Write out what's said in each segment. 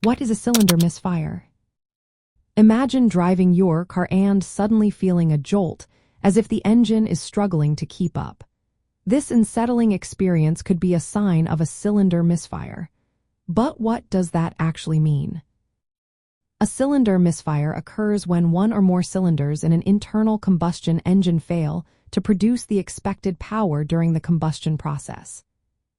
What is a cylinder misfire? Imagine driving your car and suddenly feeling a jolt, as if the engine is struggling to keep up. This unsettling experience could be a sign of a cylinder misfire. But what does that actually mean? A cylinder misfire occurs when one or more cylinders in an internal combustion engine fail to produce the expected power during the combustion process.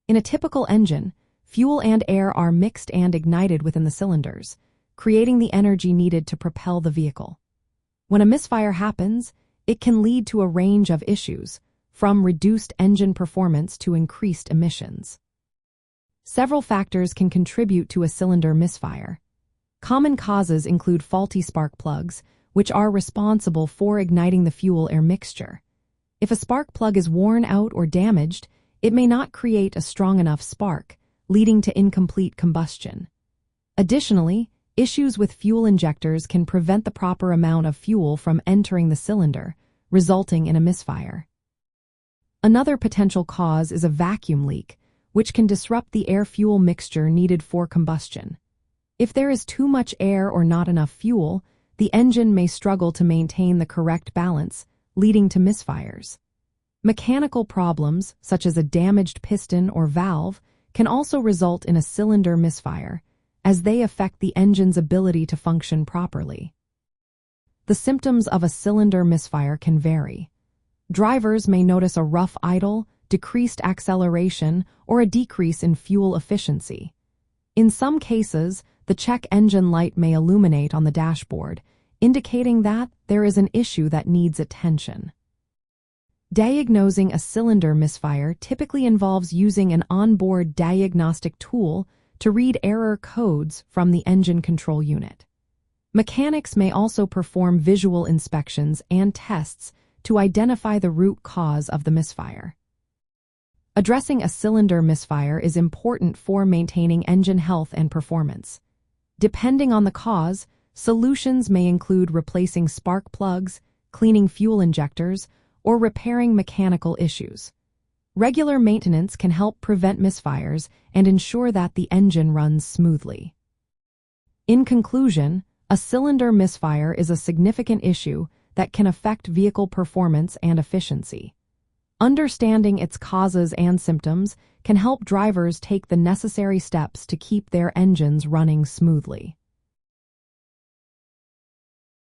In a typical engine, fuel and air are mixed and ignited within the cylinders, creating the energy needed to propel the vehicle. When a misfire happens, it can lead to a range of issues, from reduced engine performance to increased emissions. Several factors can contribute to a cylinder misfire. Common causes include faulty spark plugs, which are responsible for igniting the fuel-air mixture. If a spark plug is worn out or damaged, it may not create a strong enough spark, leading to incomplete combustion. Additionally, issues with fuel injectors can prevent the proper amount of fuel from entering the cylinder, resulting in a misfire. Another potential cause is a vacuum leak, which can disrupt the air-fuel mixture needed for combustion. If there is too much air or not enough fuel, the engine may struggle to maintain the correct balance, leading to misfires. Mechanical problems, such as a damaged piston or valve, can also result in a cylinder misfire, as they affect the engine's ability to function properly. The symptoms of a cylinder misfire can vary. Drivers may notice a rough idle, decreased acceleration, or a decrease in fuel efficiency. In some cases, the check engine light may illuminate on the dashboard, indicating that there is an issue that needs attention. Diagnosing a cylinder misfire typically involves using an onboard diagnostic tool to read error codes from the engine control unit. Mechanics may also perform visual inspections and tests to identify the root cause of the misfire. Addressing a cylinder misfire is important for maintaining engine health and performance. Depending on the cause, solutions may include replacing spark plugs, cleaning fuel injectors, or repairing mechanical issues. Regular maintenance can help prevent misfires and ensure that the engine runs smoothly. In conclusion, a cylinder misfire is a significant issue that can affect vehicle performance and efficiency. Understanding its causes and symptoms can help drivers take the necessary steps to keep their engines running smoothly.